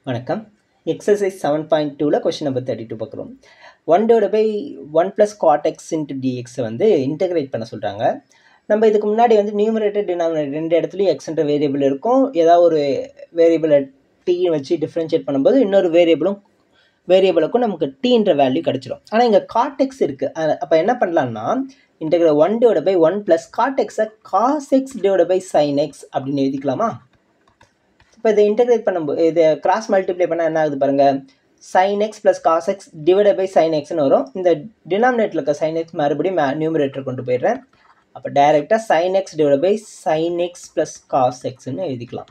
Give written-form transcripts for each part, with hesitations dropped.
வணக்கம். Exercise 7.2ல question number 32 பார்க்குறோம். 1/1 + cot x into dx வந்து இன்டகிரேட் பண்ண சொல்கிறாங்க. நம்ம இதுக்கு முன்னாடி வந்து நியூமரேட்டர் டினாமினேட்டர் ரெண்டு இடத்துலையும் எக்ஸ்ன்ற வேரியபிள் இருக்கும். ஏதாவது ஒரு வேரியபிளை டி வச்சு டிஃப்ரென்ஷியேட் பண்ணும்போது இன்னொரு வேரியபிளுக்கும் நமக்கு டீன்ற வேல்யூ கிடச்சிடும். ஆனால் இங்கே காட் எக்ஸ் இருக்குது. அப்போ என்ன பண்ணலான்னா integral 1/1 + cot x cos x / sin x அப்படின்னு எழுதிக்கலாமா? இப்போ இதை இன்டகிரேட் பண்ணும்போது இதை கிராஸ் மல்டிப்ளை பண்ணால் என்ன ஆகுது பாருங்கள். sin x + cos x / sin xன்னு வரும். இந்த டினாமினேட்டரில் இருக்க sin x மறுபடியும் நியூமரேட்டர் கொண்டு போயிடுறேன். அப்போ டைரெக்டாக sin x / sin x + cos xன்னு எழுதிக்கலாம்.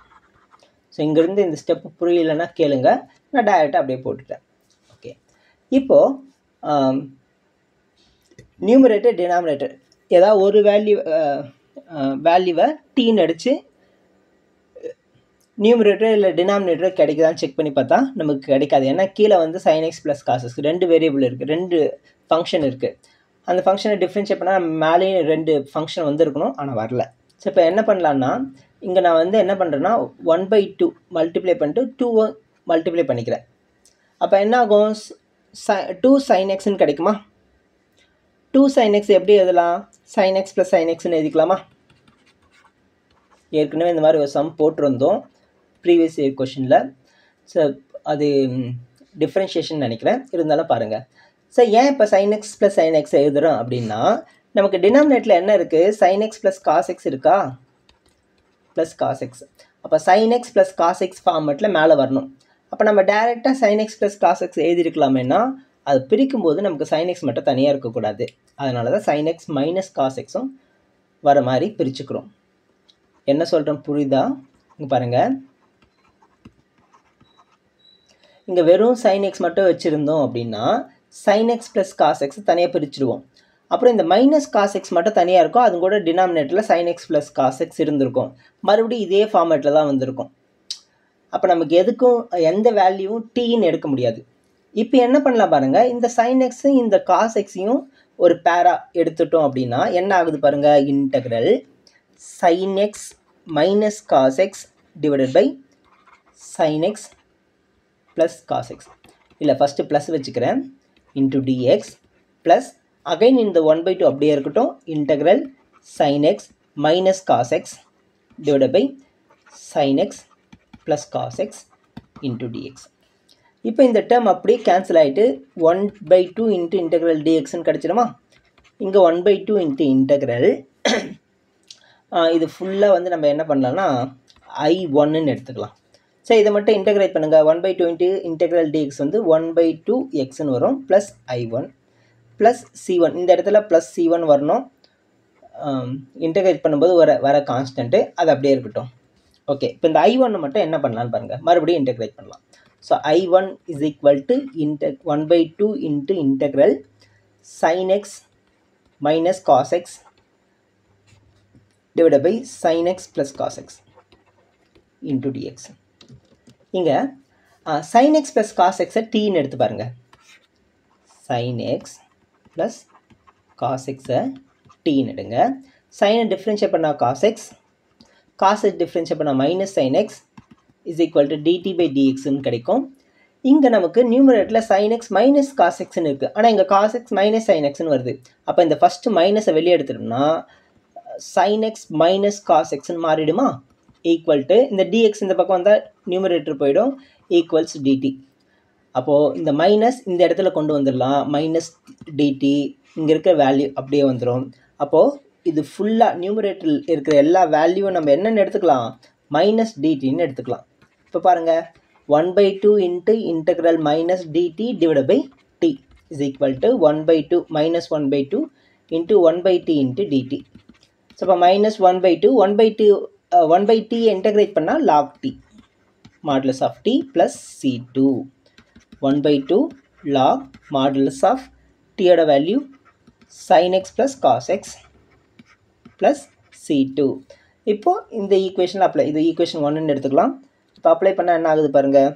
ஸோ இங்கேருந்து இந்த ஸ்டெப்பு புரியலைன்னா கேளுங்க, நான் டைரெக்டாக அப்படியே போட்டுட்டேன். ஓகே, இப்போது நியூமரேட்டர் டினாமினேட்டர் ஏதாவது ஒரு வேல்யூவை டீன்னு அடித்து நியூமரேட்டர் இல்லை டினாமினேட்டர் கிடைக்குதான்னு செக் பண்ணி பார்த்தா நமக்கு கிடைக்காது. ஏன்னா கீழே வந்து sin x + cos x ரெண்டு வேரியபிள் இருக்குது, ரெண்டு ஃபங்க்ஷன் இருக்குது. அந்த ஃபங்க்ஷனை டிஃப்ரென்ஷியேட் பண்ணால் மேலேயும் ரெண்டு ஃபங்க்ஷன் வந்துருக்கணும், ஆனால் வரல. ஸோ இப்போ என்ன பண்ணலான்னா இங்கே நான் வந்து என்ன பண்ணுறேன்னா 1/2 மல்டிப்ளை பண்ணிட்டு 2 மல்டிப்ளை பண்ணிக்கிறேன். அப்போ என்ன ஆகும், 2 sin xன்னு கிடைக்குமா? 2 sin x எப்படி எழுதலாம்? sin x + sin xன்னு எழுதிக்கலாமா? ஏற்கனவே இந்த மாதிரி ஒரு சம் போட்டிருந்தோம் ப்ரீவியஸ் இயர் கொஷினில். ஸோ அது டிஃப்ரென்ஷியேஷன் நினைக்கிறேன், இருந்தாலும் பாருங்கள். ஸோ ஏன் இப்போ sin x + sin x எழுதுகிறோம் அப்படின்னா நமக்கு டினாமினேட்டரில் என்ன இருக்குது, sin x + cos x இருக்கா, ப்ளஸ் cos x. அப்போ sin x + cos x ஃபார்மெட்டில் மேலே வரணும். அப்போ நம்ம டேரெக்டாக sin x + cos x எழுதிருக்கலாமேனா அது பிரிக்கும் போது நமக்கு sin x மட்டும் தனியாக இருக்கக்கூடாது. அதனால தான் sin x - cos xம் வர மாதிரி பிரிச்சுக்கிறோம். என்ன சொல்கிறோம் புரியுதா? இங்கே பாருங்கள், இங்கே வெறும் sin x மட்டும் வச்சுருந்தோம் அப்படின்னா sin x + cos x தனியாக பிரிச்சுடுவோம். அப்புறம் இந்த -cos x மட்டும் தனியாக இருக்கும், அது கூட டினாமினேட்டரில் sin x + cos x இருந்திருக்கும். மறுபடியும் இதே ஃபார்மேட்டில் தான் வந்திருக்கும். அப்போ நமக்கு எதுக்கும் எந்த வேல்யூவும் டீன்னு எடுக்க முடியாது. இப்போ என்ன பண்ணலாம் பாருங்கள், இந்த sin x இந்த cos xையும் ஒரு பேரா எடுத்துட்டோம் அப்படின்னா என்ன ஆகுது பாருங்கள். Integral sin x - cos x / sin x + cos x. இல்லை ஃபஸ்ட்டு ப்ளஸ் வச்சுக்கிறேன், இன்ட்டு dx ப்ளஸ் அகைன் இந்த 1/2 அப்படியே இருக்கட்டும், integral sin x - cos x / sin x + cos x into dx. இப்போ இந்த டேர்ம் அப்படியே கேன்சல் ஆகிட்டு 1/2 இன்ட்டு இன்டகிரல் dxன்னு கிடச்சிடுமா? இங்கே 1/2 இன்ட்டு இன்டகிரல் இது ஃபுல்லாக வந்து நம்ம என்ன பண்ணலாம்னா I1ன்னு எடுத்துக்கலாம். ஸோ இதை மட்டும் இன்டகிரேட் பண்ணுங்கள். 1/2 இன்ட்டு இன்டகிரல் dx வந்து 1/2 xன்னு வரும், ப்ளஸ் I1 ப்ளஸ் C1. இந்த இடத்துல ப்ளஸ் C1 வரணும். இன்டகிரேட் பண்ணும்போது வர கான்ஸ்டன்ட்டு அது அப்படியே இருக்கட்டும். ஓகே, இப்போ இந்த I1 மட்டும் என்ன பண்ணலான்னு பாருங்கள், மறுபடியும் இன்டகிரேட் பண்ணலாம். So I1 = 1/2 into integral sin x - cos x / sin x + cos x into dx. இங்கே sin x + cos x டீன்னு எடுத்து பாருங்கள். sin x + cos x டீன்னு எடுங்க. சைனை டிஃப்ரென்ஷியேட் பண்ணால் cos x, cos x differentiate பண்ணால் -sin x = dt/dxன்னு கிடைக்கும். இங்கே நமக்கு நியூமரேட்டரில் sin x - cos xன்னு இருக்குது, ஆனால் இங்கே cos x - sin xன்னு வருது. அப்போ இந்த ஃபஸ்ட்டு மைனஸை வெளியே எடுத்துட்டோம்னா sin x - cos xன்னு மாறிடுமா? ஈக்குவல் டு இந்த dx இந்த பக்கம் வந்தால் நியூமரேட்டர் போயிடும், ஈக்குவல்ஸ் dt. அப்போது இந்த மைனஸ் இந்த இடத்துல கொண்டு வந்துடலாம், -dt. இங்கே இருக்கிற வேல்யூ அப்படியே வந்துடும். அப்போது இது ஃபுல்லாக நியூமரேட்டரில் இருக்கிற எல்லா வேல்யூவும் நம்ம என்னென்னு எடுத்துக்கலாம், -dtன்னு எடுத்துக்கலாம். இப்போ பாருங்கள், 1/2 into integral -dt / t = 1/2 -1/2 into 1/t into dt. So இப்போ -1/2 1/t இன்டகிரேட் பண்ணால் log t modulus of t plus C2. 1/2 log modulus of t-யோட value sin x + cos x plus C2. இப்போது இந்த ஈக்குவேஷன் அப்ளை, இது ஈக்குவேஷன் 1ன்னு எடுத்துக்கலாம். இப்போ apply பண்ணால் என்ன ஆகுது பாருங்கள்.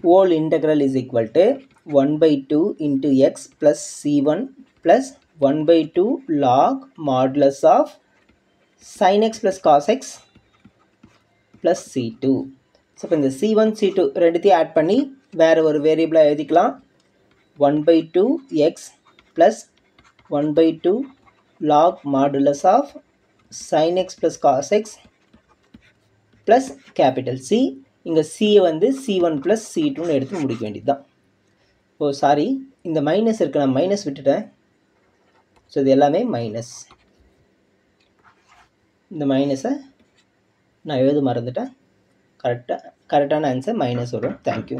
whole integral = 1/2 into x plus C1 plus 1/2 log modulus of sin x plus cos x plus C2. So இப்போ இந்த C1 C2 ரெண்டுத்தையும் ஆட் பண்ணி வேறு ஒரு வேரியபிளாக எழுதிக்கலாம். 1/2x plus 1/2 log modulus of sin x plus cos x plus capital C. இங்கே C வந்து C1 plus C2ன்னு எடுத்து முடிக்க வேண்டியது தான். ஓ சாரி, இந்த மைனஸ் இருக்குது, நான் மைனஸ் விட்டுட்டேன். ஸோ இது எல்லாமே மைனஸ். இந்த மைனஸை நான் எழுத மறந்துட்டேன். கரெக்டான ஆன்சர் மைனஸ் வரும். தேங்க்யூ.